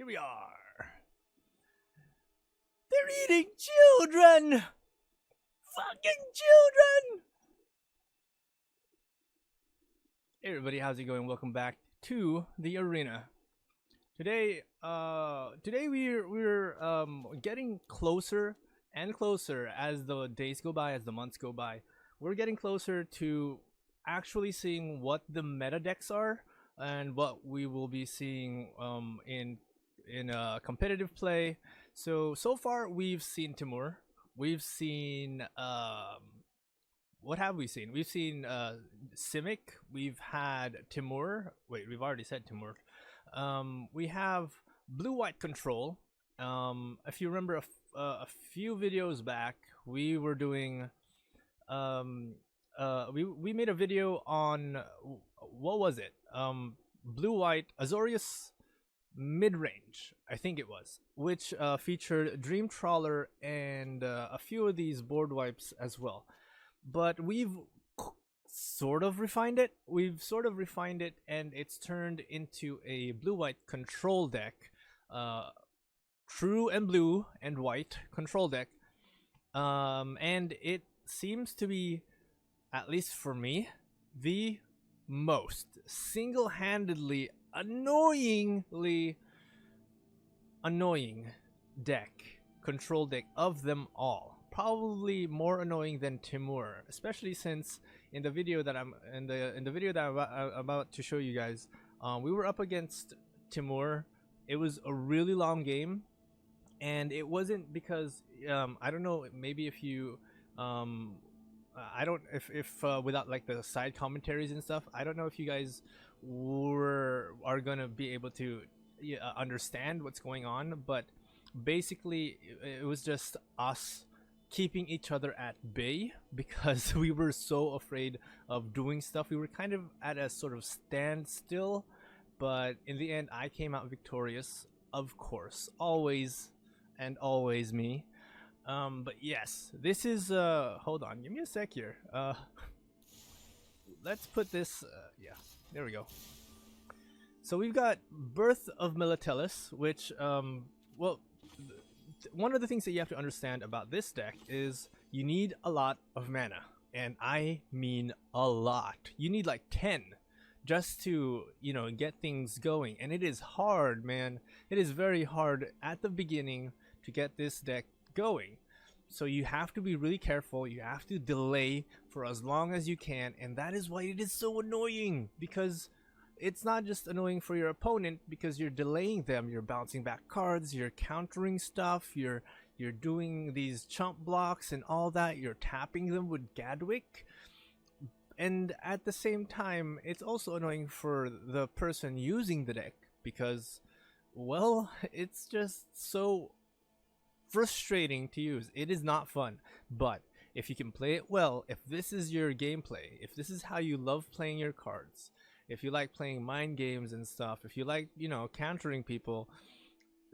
Here we are. They're eating children! Fucking children! Hey everybody, how's it going? Welcome back to the arena. Today we're getting closer and closer as the days go by, as the months go by. We're getting closer to actually seeing what the meta decks are and what we will be seeing in competitive play. So far we've seen Timur. We've seen what have we seen? We've seen Simic. We've had Timur. Wait, we've already said Timur. We have blue-white control. If you remember a few videos back, we were doing we made a video on what was it? Blue-white Azorius mid-range, I think it was, which featured Dream Trawler and a few of these board wipes as well. But we've sort of refined it. And it's turned into a blue-white control deck, true and blue and white control deck, and it seems to be, at least for me, the most single-handedly annoying control deck of them all. Probably more annoying than Timur, especially since in the video that I'm about to show you guys, we were up against Timur. It was a really long game, and it wasn't because I don't know, maybe if you I don't if without like the side commentaries and stuff, I don't know if you guys are gonna be able to understand what's going on, but basically it was just us keeping each other at bay because we were so afraid of doing stuff. We were kind of at a sort of standstill, but in the end I came out victorious, of course, always and always me. But yes, this is hold on, give me a sec here. Let's put this yeah, there we go. So we've got Birth of Militalis, which well, one of the things that you have to understand about this deck is you need a lot of mana, and I mean a lot. You need like 10 just to, you know, get things going, and it is hard, man. It is very hard at the beginning to get this deck going. So you have to be really careful. You have to delay for as long as you can, and that is why it is so annoying, because it's not just annoying for your opponent because you're delaying them. You're bouncing back cards, you're countering stuff, you're doing these chump blocks and all that, you're tapping them with Gadwick. And at the same time, it's also annoying for the person using the deck because, well, it's just so frustrating to use. It is not fun. But if you can play it well, if this is your gameplay, if this is how you love playing your cards, if you like playing mind games and stuff, if you like, you know, countering people,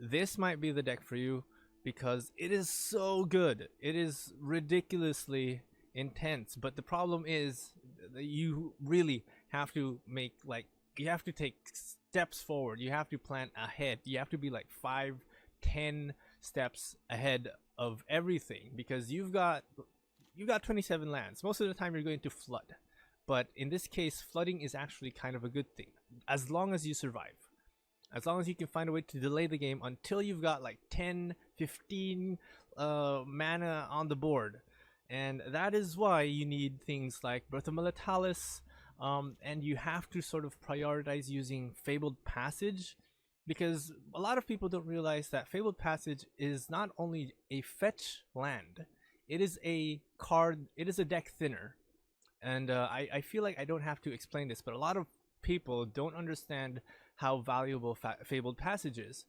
this might be the deck for you because it is so good. It is ridiculously intense. But the problem is that you really have to make, like, you have to take steps forward. You have to plan ahead. You have to be like 5-10 steps ahead of everything because you've got 27 lands. Most of the time you're going to flood. But in this case, flooding is actually kind of a good thing, as long as you survive. As long as you can find a way to delay the game until you've got like 10, 15 mana on the board. And that is why you need things like Birth of Militalis, and you have to sort of prioritize using Fabled Passage, because a lot of people don't realize that Fabled Passage is not only a fetch land, it is a card, it is a deck thinner. And I feel like I don't have to explain this, but a lot of people don't understand how valuable Fabled Passage is.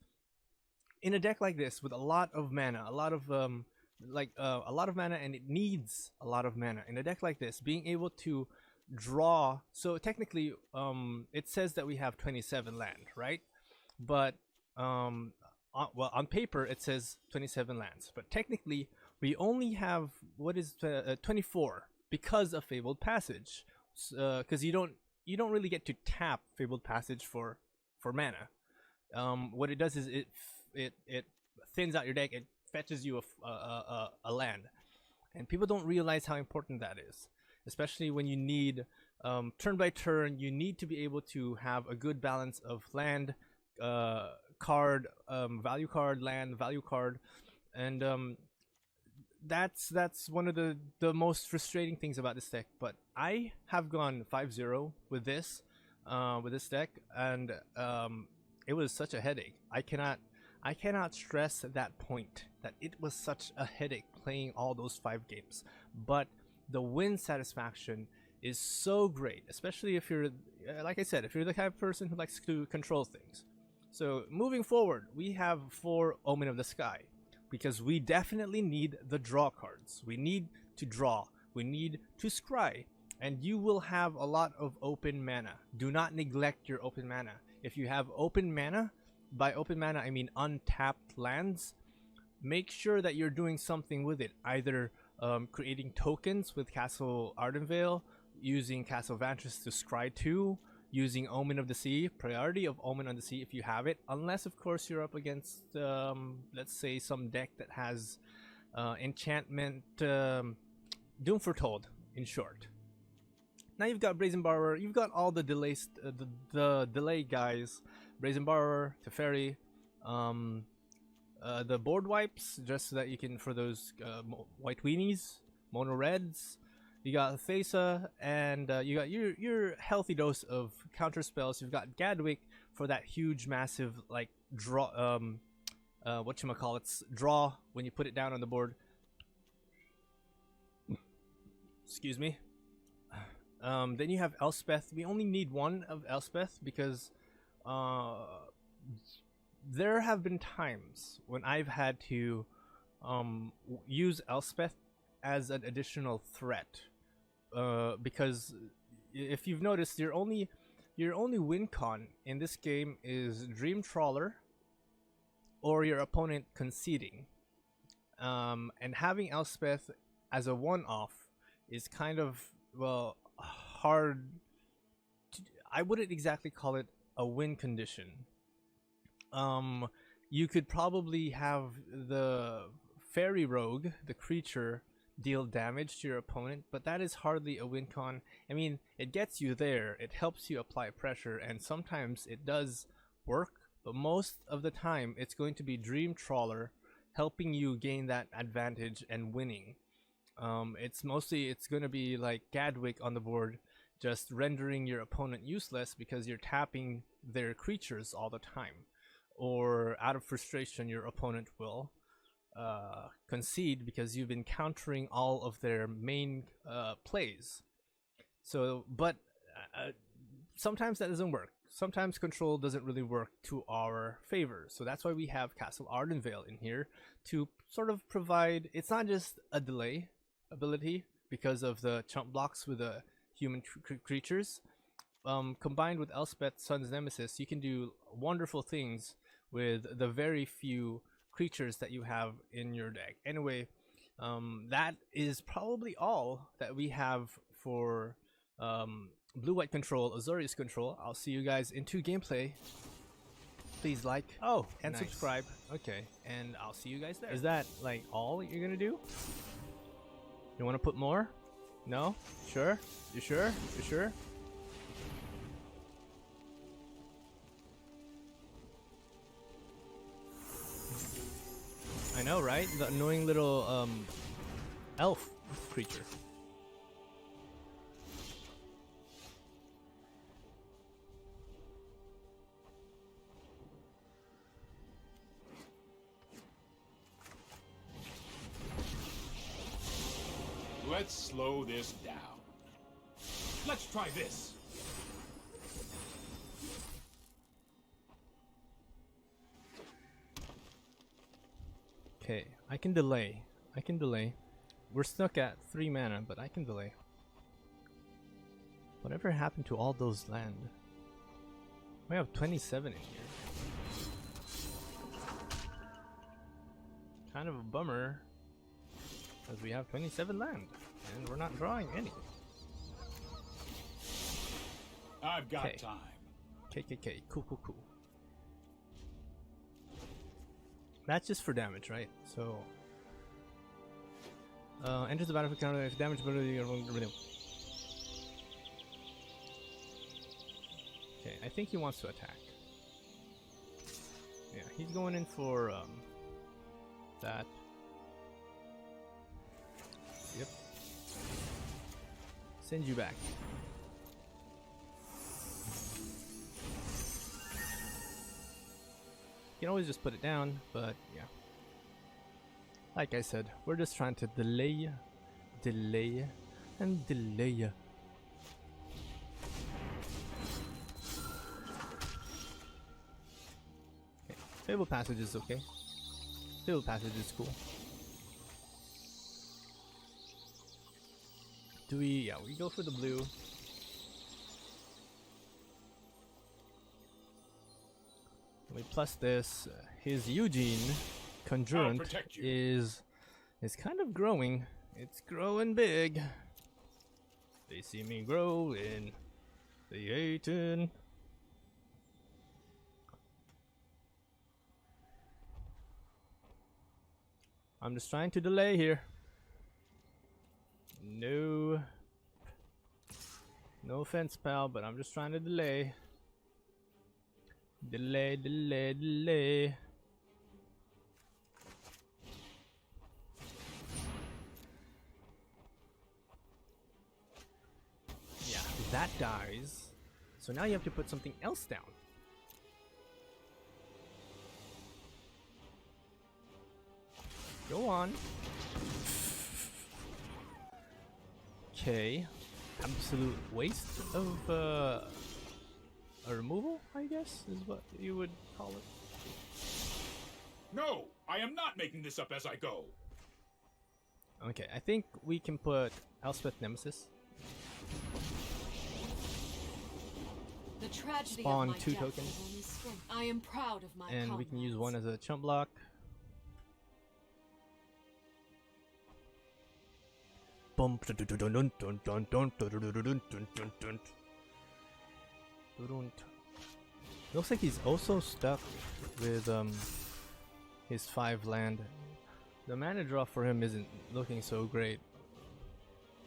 In a deck like this, with a lot of mana, a lot of mana, and it needs a lot of mana. In a deck like this, being able to draw, so technically, it says that we have 27 land, right? But well, on paper it says 27 lands, but technically we only have 24. Because of Fabled Passage, because you don't really get to tap Fabled Passage for mana. what it does is it thins out your deck. It fetches you a land, and people don't realize how important that is, especially when you need turn by turn. You need to be able to have a good balance of land, card, value card, land, value card, and that's one of the most frustrating things about this deck. But I have gone 5-0 with this deck, and it was such a headache. I cannot stress that point, that it was such a headache playing all those 5 games. But the win satisfaction is so great, especially if you're, like I said, if you're the type of person who likes to control things. So moving forward, we have 4 Omen of the Sky, because we definitely need the draw cards. We need to draw, we need to scry, and you will have a lot of open mana. Do not neglect your open mana. If you have open mana, by open mana I mean untapped lands, make sure that you're doing something with it, either creating tokens with Castle Ardenvale, using Castle Vantress to scry 2, using Omen of the Sea, priority of Omen of the Sea if you have it, unless of course you're up against let's say some deck that has enchantment, Doom Foretold in short. Now you've got Brazen Borrower, you've got all the delays, the delay guys, Brazen Borrower, Teferi, the board wipes, just so that you can, for those white weenies, mono reds. You got Thesa, and you got your healthy dose of counter spells. You've got Gadwick for that huge, massive, like, draw, whatchamacallits, draw when you put it down on the board. Excuse me. Then you have Elspeth. We only need 1 of Elspeth because there have been times when I've had to use Elspeth as an additional threat, because if you've noticed, your only win con in this game is Dream Trawler or your opponent conceding, and having Elspeth as a one-off is kind of, well, hard to, I wouldn't exactly call it a win condition. You could probably have the Fairy Rogue, the creature, deal damage to your opponent, but that is hardly a win con. I mean, it gets you there, it helps you apply pressure, and sometimes it does work, but most of the time it's going to be Dream Trawler helping you gain that advantage and winning. It's going to be like Gadwick on the board, just rendering your opponent useless because you're tapping their creatures all the time, or out of frustration your opponent will concede because you've been countering all of their main plays. So, but sometimes that doesn't work. Sometimes control doesn't really work to our favor. So that's why we have Castle Ardenvale in here to sort of provide, it's not just a delay ability because of the chump blocks with the human creatures. Combined with Elspeth, Sun's Nemesis, you can do wonderful things with the very few creatures that you have in your deck. Anyway, that is probably all that we have for blue-white control, Azorius control. I'll see you guys in 2 gameplay. Please like, and nice. Subscribe. Okay, and I'll see you guys there. Is that like all you're gonna do? You want to put more? No? Sure? You sure? You sure? I know, right? The annoying little elf creature. Let's slow this down. Let's try this. Okay, I can delay. We're stuck at 3 mana, but I can delay. Whatever happened to all those land? We have 27 in here. Kind of a bummer, because we have 27 land, and we're not drawing any. I've got time. KKK, cool. That's just for damage, right? So enters the battlefield counter if damage ability. Okay, I think he wants to attack. Yeah, he's going in for that. Yep. Send you back. You can always just put it down, but yeah. Like I said, we're just trying to delay, and delay. Okay, Fable Passage is okay. Fable Passage is cool. Do we? Yeah, we go for the blue. We plus this. His Eugene Conjurant is kind of growing. It's growing big. They see me growing. They hating. I'm just trying to delay here. No offense, pal, but I'm just trying to delay. Delay. Yeah, that dies. So now you have to put something else down. Go on. Okay. Absolute waste of a removal, I guess, is what you would call it. No, I am not making this up as I go. Okay, I think we can put Elspeth Nemesis. The tragedy Spawn of my 2 death tokens. is only strength. I am proud of my And we can use one comrades. as a chump block. Bump. Looks like he's also stuck with his 5 land. The mana draw for him isn't looking so great.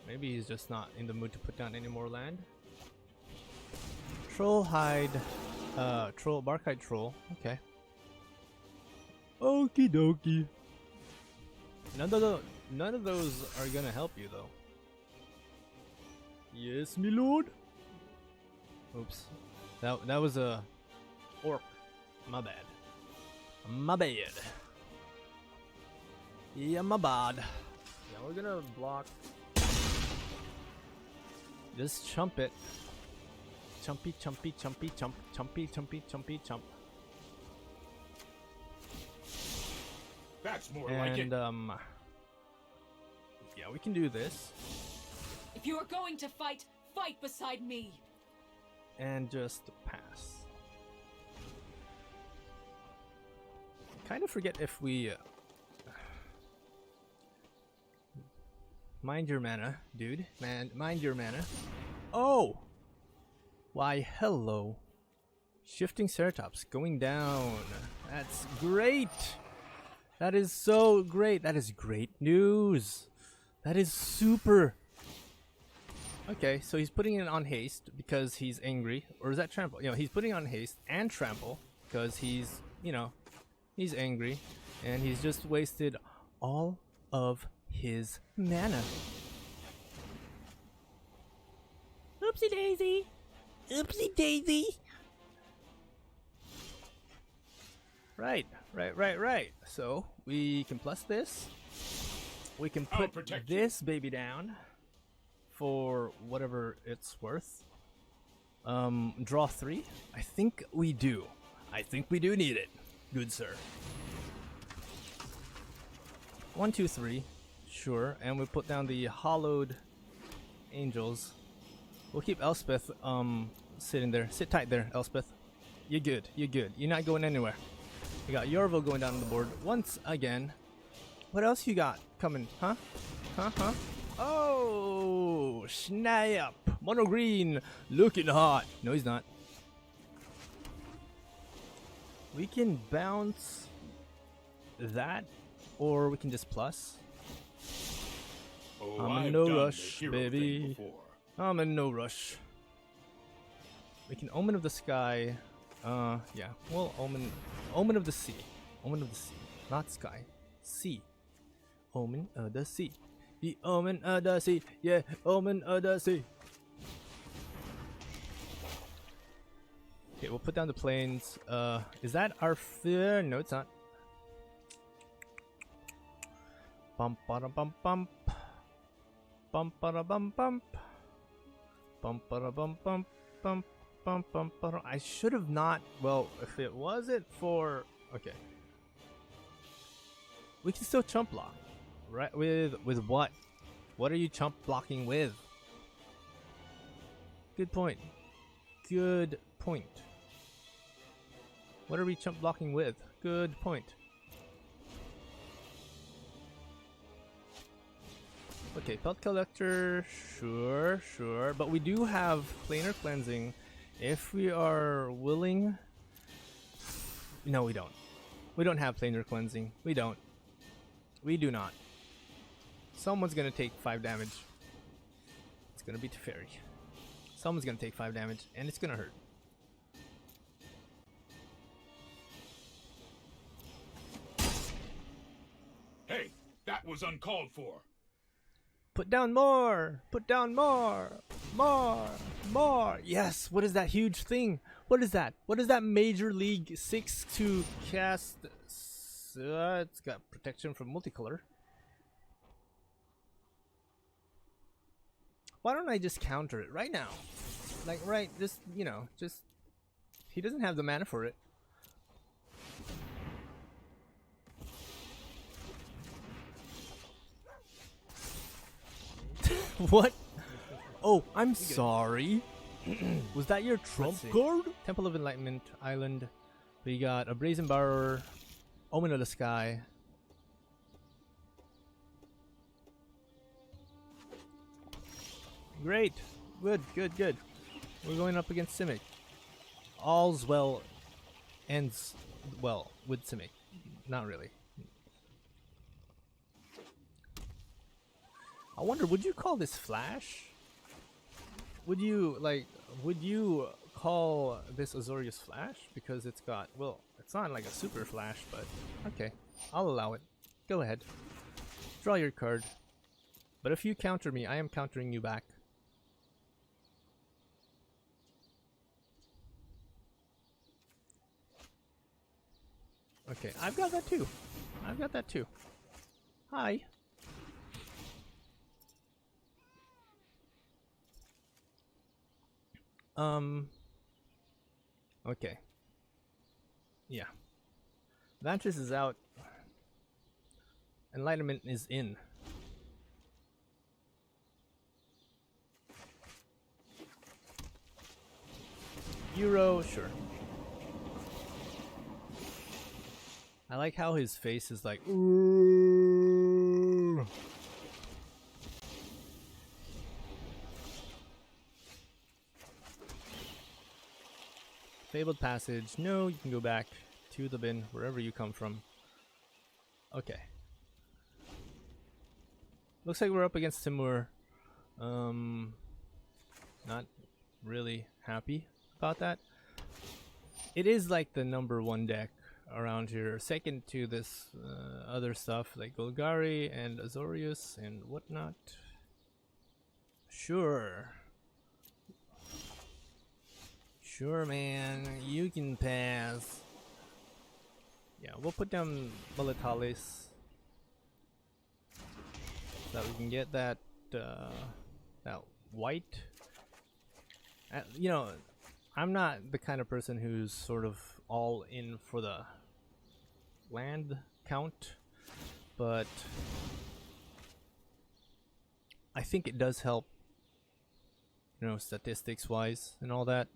Maybe he's just not in the mood to put down any more land. Troll hide, Barkhide troll. Okay. Okie dokie. None of those are gonna help you though. Yes, me lord. Oops. That was a orc. My bad. My bad. Yeah, my bad. Yeah, we're gonna block. Just chump it. Chumpy, chumpy, chumpy, chump. Chumpy, chumpy, chumpy, chump. That's more like it. And yeah, we can do this. If you are going to fight, fight beside me. And just pass. Kind of forget if we mind your mana, dude. Mind your mana. Oh! Why, hello. Shifting Ceratops going down. That's great! That is so great. That is great news. That is super. Okay, so he's putting it on haste because he's angry. Or is that trample? You know, he's putting on haste and trample because he's, you know, he's angry. And he's just wasted all of his mana. Oopsie daisy. Oopsie daisy. Right. So we can plus this. We can put this baby down for whatever it's worth. Draw 3. I think we do. I think we do need it. Good sir. 1, 2, 3. Sure. And we put down the hollowed angels. We'll keep Elspeth sitting there. Sit tight there, Elspeth. You're good. You're good. You're not going anywhere. We got Yorville going down on the board once again. What else you got coming? Huh? Oh, snap! Mono green, looking hot. No, he's not. We can bounce that, or we can just plus. Oh, I'm in I've no done the rush, hero thing baby. before. I'm in no rush. We can Omen of the Sky. Yeah. Well, Omen of the Sea. Omen of the Sea. Not Sky. Sea. Omen of the Sea. The Omen of the Sea. Yeah, Omen of the Sea. Okay, we'll put down the planes. Is that our fear? No, it's not. Bump, bada, bump, bump. Bump, bada, bump, bump. Bump, bada, bump, bump, bump, bump, bump, bada. I should have not. Well, if it wasn't for. Okay. We can still chump block. Right? With what? What are you chump blocking with? Good point. Good point. What are we chump blocking with? Good point. Okay, Pelt Collector, sure, sure. But we do have Planar Cleansing if we are willing. No, we don't. We don't have Planar Cleansing. We don't. We do not. Someone's gonna take 5 damage. It's gonna be Teferi. Someone's gonna take 5 damage, and it's gonna hurt. Hey, that was uncalled for. Put down more! Put down more! More! More! Yes! What is that huge thing? What is that? What is that Major League 6 to cast? It's got protection from multicolor. Why don't I just counter it right now? Like, right, just, you know, just... He doesn't have the mana for it. What? Oh, I'm sorry. Was that your trump card? Temple of Enlightenment Island. We got a Brazen Borrower, Omen of the Sky. Great. Good, good, good. We're going up against Simic. All's well ends well with Simic. Not really. I wonder, would you call this Flash? Would you call this Azorius Flash? Because it's got, well, it's not like a super Flash, but okay. I'll allow it. Go ahead. Draw your card. But if you counter me, I am countering you back. Okay, I've got that too. I've got that too. Hi. Okay. Yeah. Vantress is out. Enlightenment is in. Euro, sure. I like how his face is like, ooh. Fabled Passage. No, you can go back to the bin, wherever you come from. Okay. Looks like we're up against Timur. Not really happy about that. It is like the #1 deck around here, second to this other stuff like Golgari and Azorius and whatnot. Sure. Sure, man, you can pass. Yeah, we'll put down Volatalis so that we can get that that white. You know, I'm not the kind of person who's sort of all in for the land count, but I think it does help, you know, statistics wise and all that.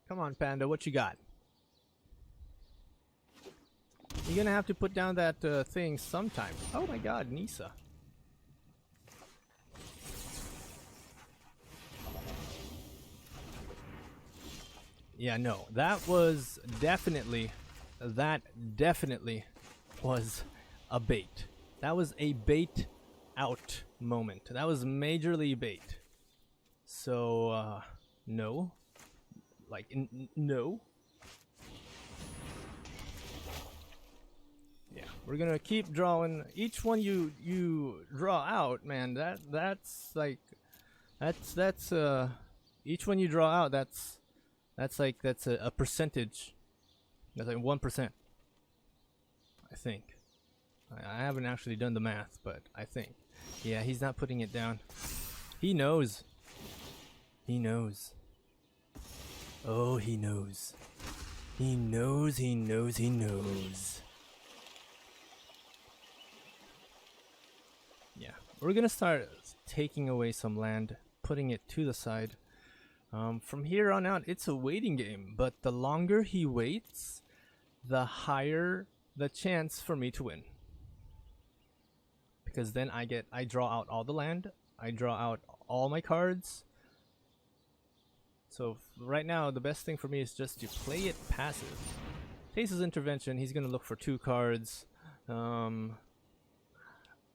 Come on, Panda, what you got? You're gonna have to put down that thing sometime. Oh my god, Nisa. Yeah, no, that definitely was a bait. That was a bait out moment. That was majorly bait. So, no. Like, no. Yeah, we're gonna keep drawing. Each one you draw out, man, that's each one you draw out, that's a percentage. That's like 1%. I think. I haven't actually done the math, but I think. Yeah, he's not putting it down. He knows. He knows. Oh, he knows. He knows, he knows, he knows. Yeah, we're gonna start taking away some land, putting it to the side. From here on out, it's a waiting game, but the longer he waits, the higher the chance for me to win. Because then I draw out all the land, I draw out all my cards. So right now, the best thing for me is just to play it passive. Thesa's Intervention, he's gonna look for 2 cards.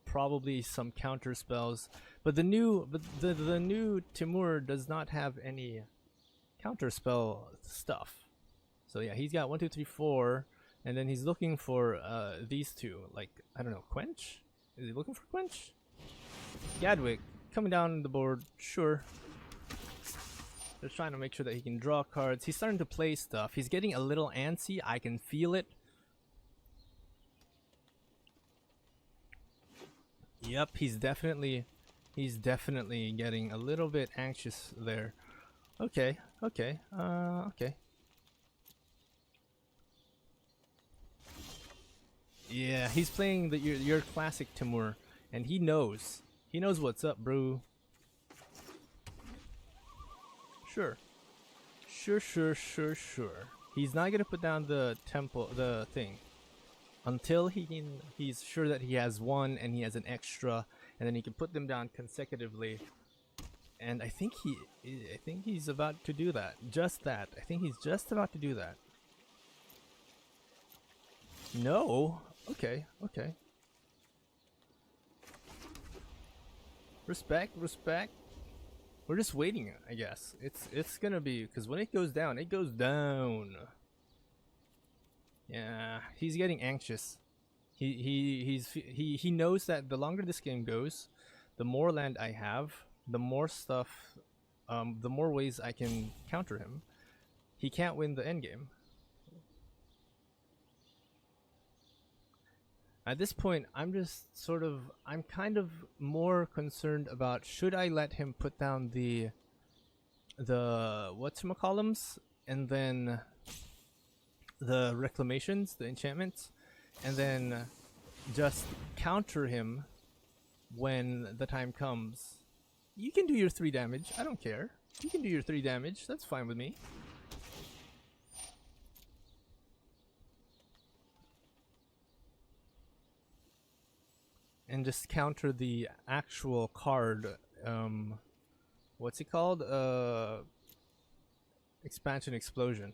Probably some counter spells, but the new Timur does not have any counter spell stuff. So yeah, he's got 1, 2, 3, 4, and then he's looking for these 2. Like, I don't know, Quench? Is he looking for Quench? Gadwick coming down the board, sure. Just trying to make sure that he can draw cards. He's starting to play stuff. He's getting a little antsy. I can feel it. Yep, he's definitely getting a little bit anxious there. Okay. Yeah, he's playing your classic Timur, and he knows what's up, bro. Sure. He's not gonna put down the thing until he's sure that he has 1 and he has an extra, and then he can put them down consecutively. And I think he's about to do that. I think he's just about to do that. No. Okay. Respect. We're just waiting, I guess. It's gonna be, because when it goes down, it goes down. Yeah, he's getting anxious. He knows that the longer this game goes, the more land I have, the more stuff, the more ways I can counter him. He can't win the end game. At this point, I'm kind of more concerned about, should I let him put down the whatchamacallums, and then the reclamations, the enchantments, and then just counter him when the time comes. You can do your 3 damage, I don't care. You can do your 3 damage, that's fine with me. And just counter the actual card, what's it called? Expansion Explosion.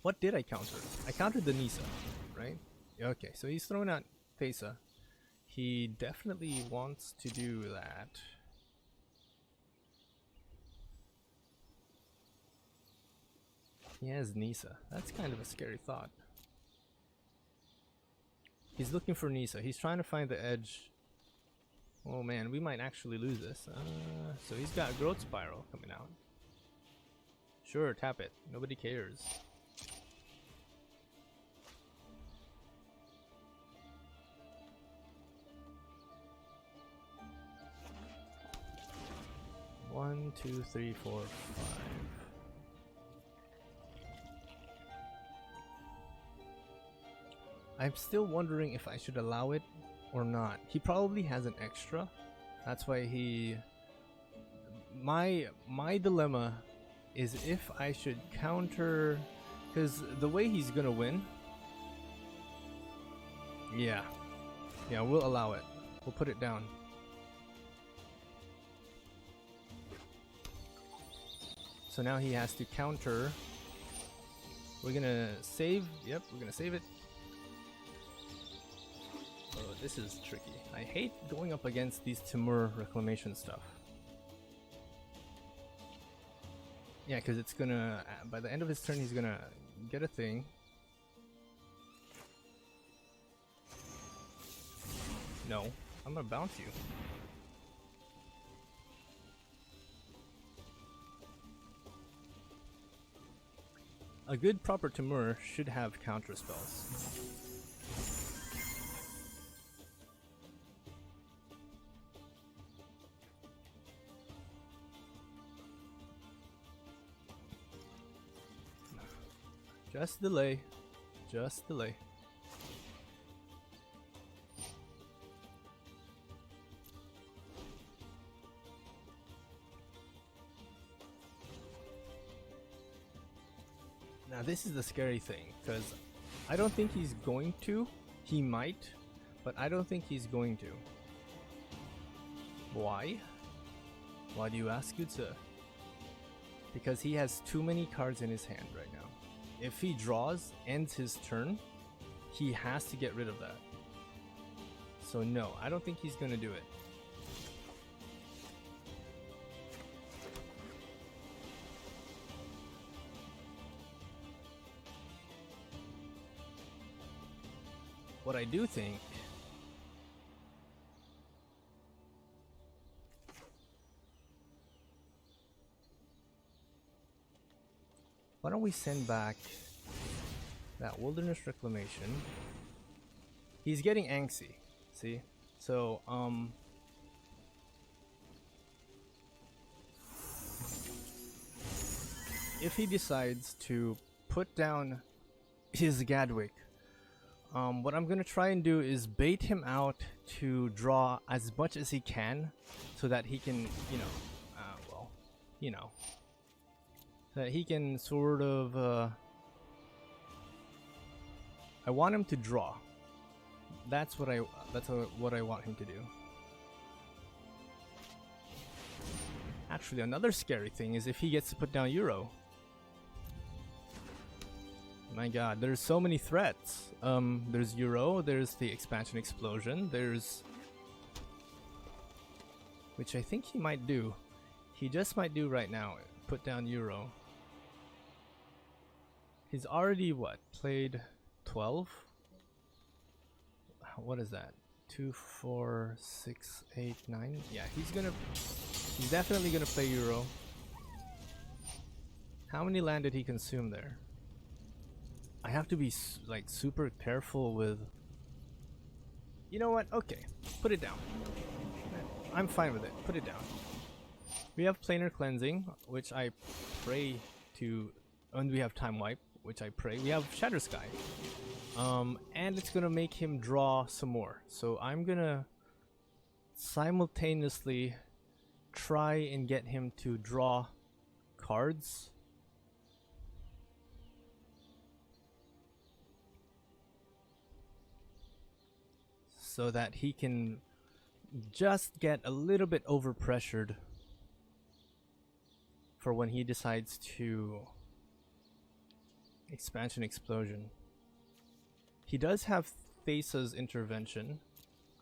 What did I counter? I countered the Nisa, right? Okay, so he's throwing out Thesa. He definitely wants to do that. He has Nisa. That's kind of a scary thought. He's looking for Nisa. He's trying to find the edge. Oh man, we might actually lose this. So he's got Growth Spiral coming out. Sure, tap it. Nobody cares. One, 2, 3, 4, 5. I'm still wondering if I should allow it or not. He probably has an extra. That's why he... My dilemma is if I should counter... Because the way he's gonna win... Yeah, we'll allow it. We'll put it down. So now he has to counter. We're gonna save. Yep, we're gonna save it. Oh, this is tricky. I hate going up against these Timur reclamation stuff. Yeah, because it's gonna, by the end of his turn, he's gonna get a thing. No, I'm gonna bounce you. A good proper Timur should have counter spells. Just delay. Just delay. Now this is the scary thing, because I don't think he's going to. He might, but I don't think he's going to. Why? Why do you ask, good sir? Because he has too many cards in his hand right now. If he draws, ends his turn, he has to get rid of that. So no, I don't think he's gonna do it. What I do think, why don't we send back that Wilderness Reclamation? He's getting angsty, see? So, if he decides to put down his Gadwick, what I'm gonna try and do is bait him out to draw as much as he can, so that he can, that he can sort of, I want him to draw. That's what I want him to do. Actually, another scary thing is if he gets to put down Euro. My god, there's so many threats. There's Euro, there's the Expansion Explosion, there's... which I think he might do. He just might do right now, put down Euro. He's already, what, played 12? What is that? 2, 4, 6, 8, 9? Yeah, he's definitely gonna play Euro. How many land did he consume there? I have to be like super careful with... You know what? Okay, put it down. I'm fine with it. Put it down. We have Planar Cleansing, which I pray to... And we have Time Wipe, which I pray. We have Shatter Sky. And it's gonna make him draw some more. So I'm gonna simultaneously try and get him to draw cards. So that he can just get a little bit overpressured for when he decides to Expansion Explosion. He does have Thesa's Intervention.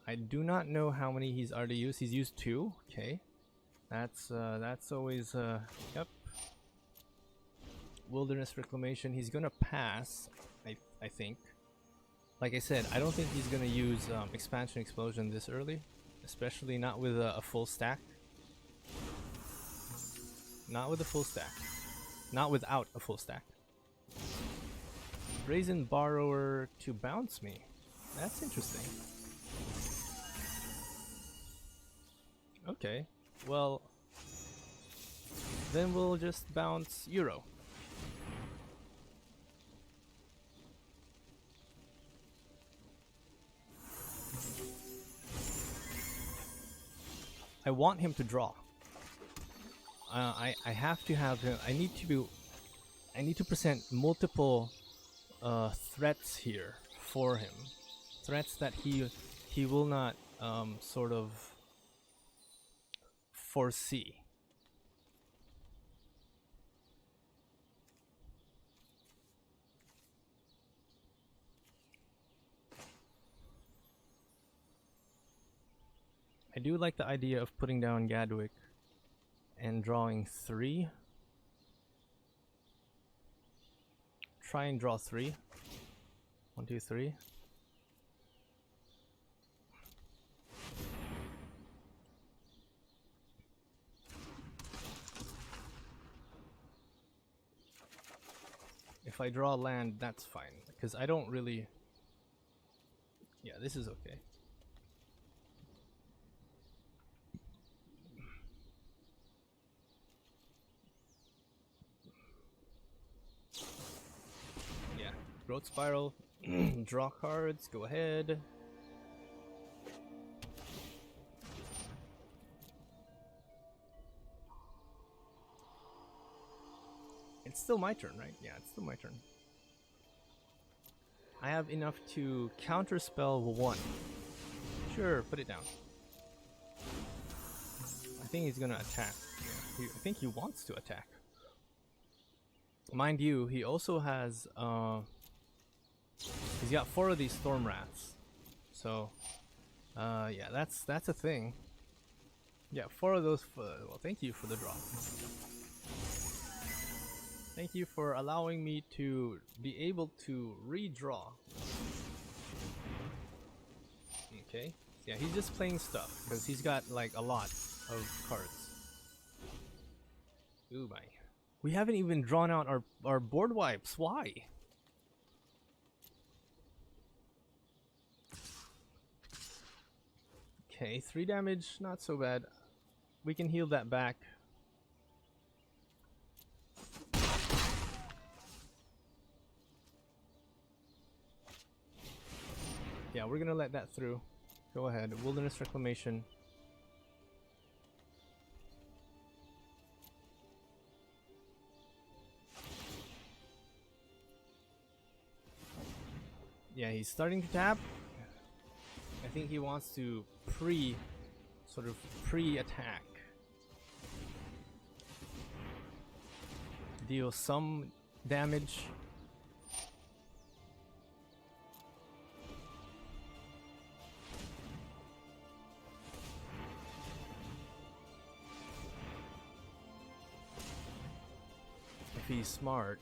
I do not know how many he's already used. He's used 2. Okay, that's always yep. Wilderness Reclamation. He's gonna pass. I think. Like I said, I don't think he's gonna use Expansion Explosion this early, especially not with a full stack. Not with a full stack. Not without a full stack. Brazen Borrower to bounce me. That's interesting. Okay, well, then we'll just bounce Euro. I want him to draw. I have to have him. I need to present multiple threats here for him. Threats that he will not sort of foresee. do like the idea of putting down Gadwick and drawing 3. Try and draw 3. 1, 2, 3. If I draw land, that's fine, because I don't really... Yeah, this is okay. Yeah, growth spiral, draw cards, go ahead. It's still my turn, right? Yeah, it's still my turn. I have enough to counterspell 1. Sure, put it down. I think he's gonna attack. Yeah, I think he wants to attack. Mind you, he also has he's got 4 of these storm rats. So yeah, that's a thing. Yeah, 4 of those. Well, thank you for the draw. Thank you for allowing me to be able to redraw. Okay. Yeah, he's just playing stuff because he's got like a lot of cards. Ooh my. We haven't even drawn out our board wipes. Why? Okay, 3 damage, not so bad. We can heal that back. Yeah, we're gonna let that through. Go ahead. Wilderness Reclamation. Yeah, he's starting to tap. I think he wants to pre-attack. Deal some damage. If he's smart.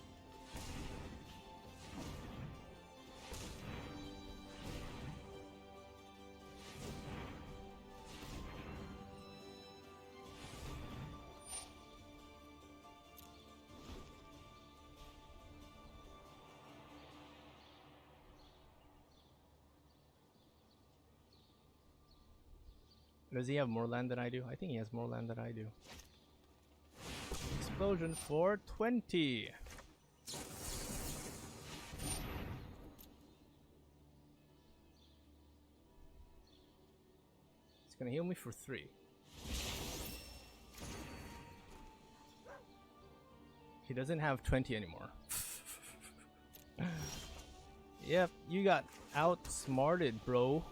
Does he have more land than I do? I think he has more land than I do. Explosion for 20. It's gonna heal me for 3. He doesn't have 20 anymore. Yep, you got outsmarted, bro.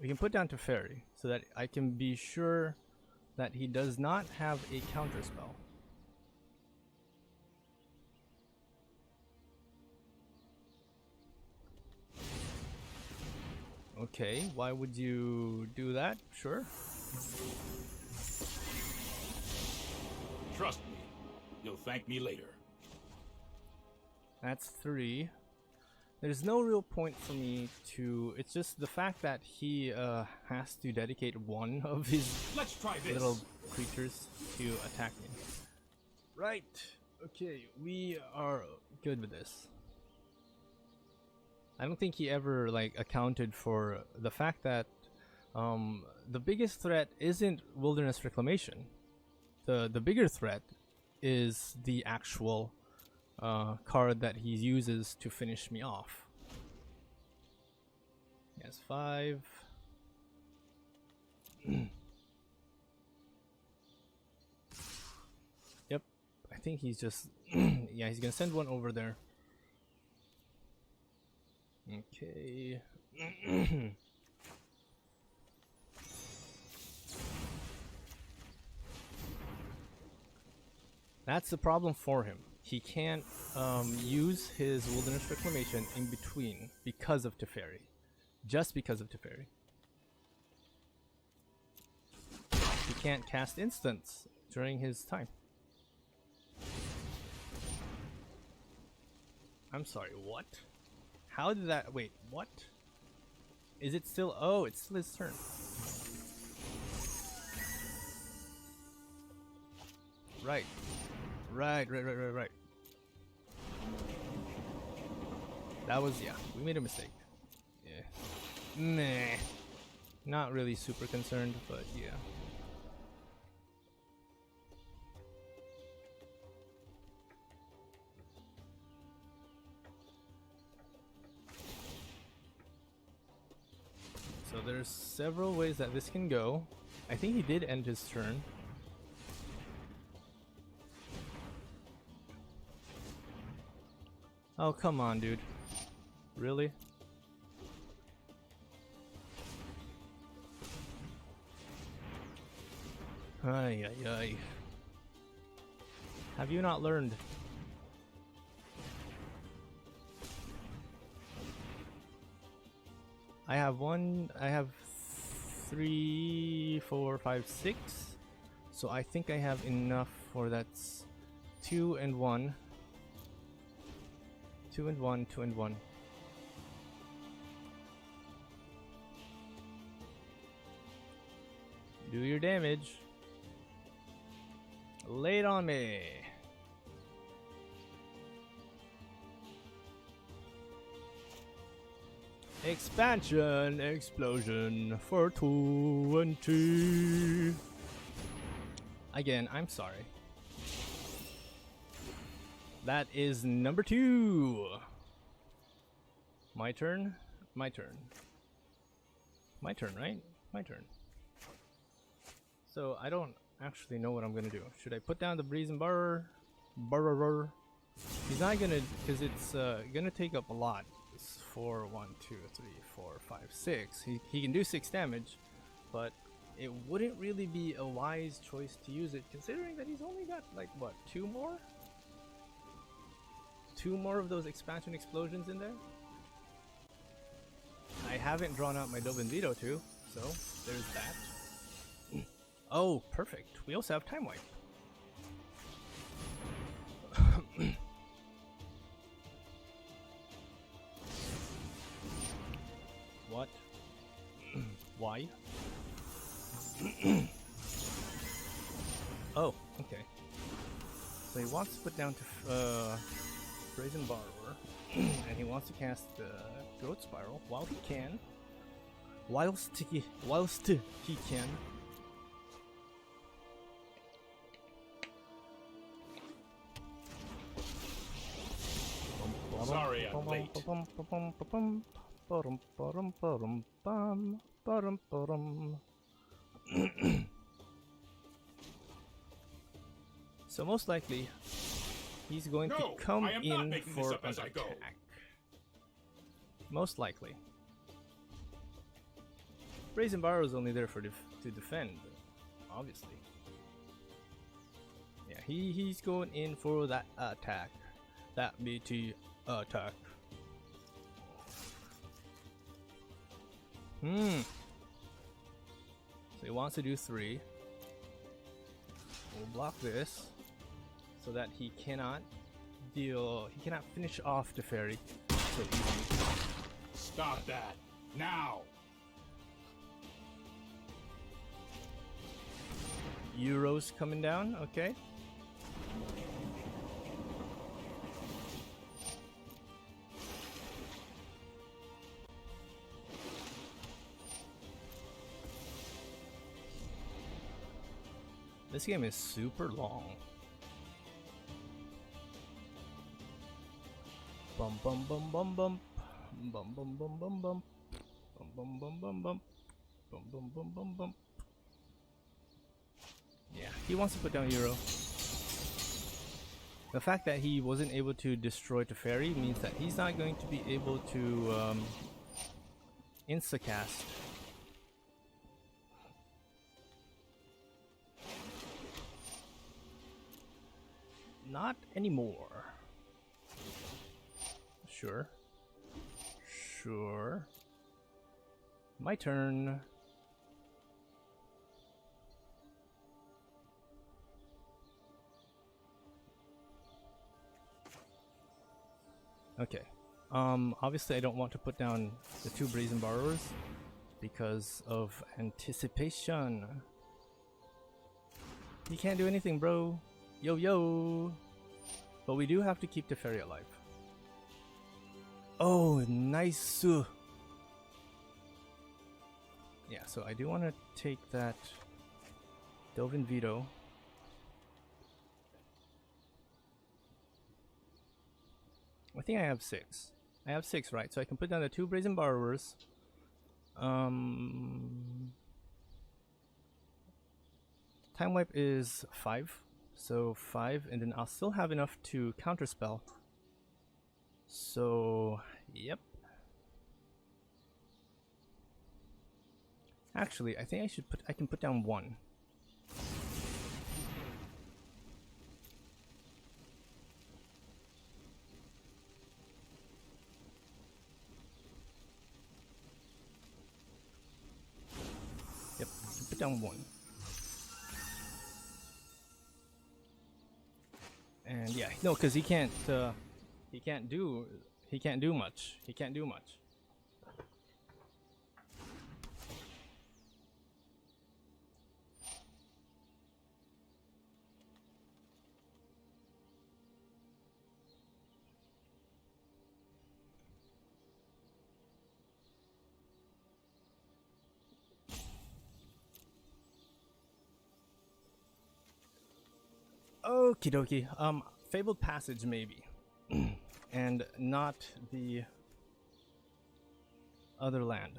We can put down Teferi so that I can be sure that he does not have a counterspell. Okay, why would you do that? Sure. Trust me, you'll thank me later. That's 3. There's no real point for me to... It's just the fact that he has to dedicate 1 of his Let's try this. little creatures to attack me. Right. Okay, we are good with this. I don't think he ever like accounted for the fact that the biggest threat isn't Wilderness Reclamation. The bigger threat is the actual card that he uses to finish me off. He has 5. Yep, I think he's just yeah, he's gonna send 1 over there. Okay. That's the problem for him. He can't use his Wilderness Reclamation in between because of Teferi. Just because of Teferi. he can't cast instants during his time. I'm sorry, what? How did that... Wait, what? Is it still... Oh, it's still his turn. Right. Right. That was... Yeah, we made a mistake. Yeah. Meh. Not really super concerned, but yeah. So there's several ways that this can go. I think he did end his turn. Oh, come on, dude. Really? Ay, ay, ay. Have you not learned? I have 3, 4, 5, 6. So I think I have enough for that's 2 and 1. 2 and 1, 2 and 1. Do your damage. Lay it on me. Expansion explosion for 20. Again, I'm sorry. That is number 2. My turn? My turn. My turn, right? My turn. So I don't actually know what I'm gonna do. Should I put down the Brazen Borrower? He's not gonna, because it's gonna take up a lot. It's 4, 1, 2, 3, 4, 5, 6. He can do 6 damage, but it wouldn't really be a wise choice to use it, considering that he's only got like what, 2 more? 2 more of those expansion explosions in there. I haven't drawn out my Dovin Veto too, so there's that. Oh, perfect. We also have Time Wipe. What? Why? Oh, okay. So he wants to put down to Brazen Borrower, and he wants to cast Growth Spiral while he can. Whilst he can. Sorry, I'm late. So most likely, he's going to come in for an attack. Most likely. Brazen Borrow is only there for to defend, obviously. Yeah, he's going in for that attack. That BT attack. So he wants to do 3. We'll block this so that he cannot finish off the fairy so easily. Stop that now. Euros coming down, okay. This game is super long. Bum bum bum bum bum. Bum bum bum bum bum. Bum bum bum bum bum. Bum bum bum bum bum. Yeah, he wants to put down Euro. The fact that he wasn't able to destroy Teferi means that he's not going to be able to insta-cast. Not anymore. Sure. Sure. My turn. Okay. Obviously I don't want to put down the 2 Brazen Borrowers because of anticipation. You can't do anything, bro. Yo, yo. But we do have to keep the Fairy alive. Oh, nice. Yeah, so I do want to take that Dovin Veto. I think I have 6. I have 6, right? So I can put down the 2 Brazen Borrowers. Time wipe is 5. So 5, and then I'll still have enough to counterspell. So, yep. Actually, I think I can put down 1. Yep, put down 1. And yeah, no, because he can't do much. He can't do much. Okie dokie. Fabled Passage maybe. And not the other land.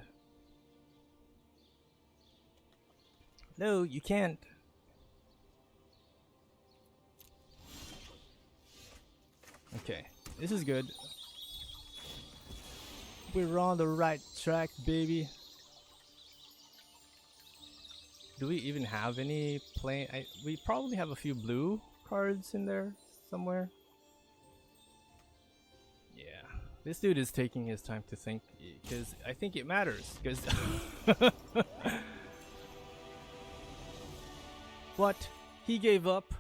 No, you can't. Okay, this is good. We're on the right track, baby. Do we even have any plain? We probably have a few blue cards in there somewhere. Yeah, this dude is taking his time to think, because I think it matters. Because what? He gave up.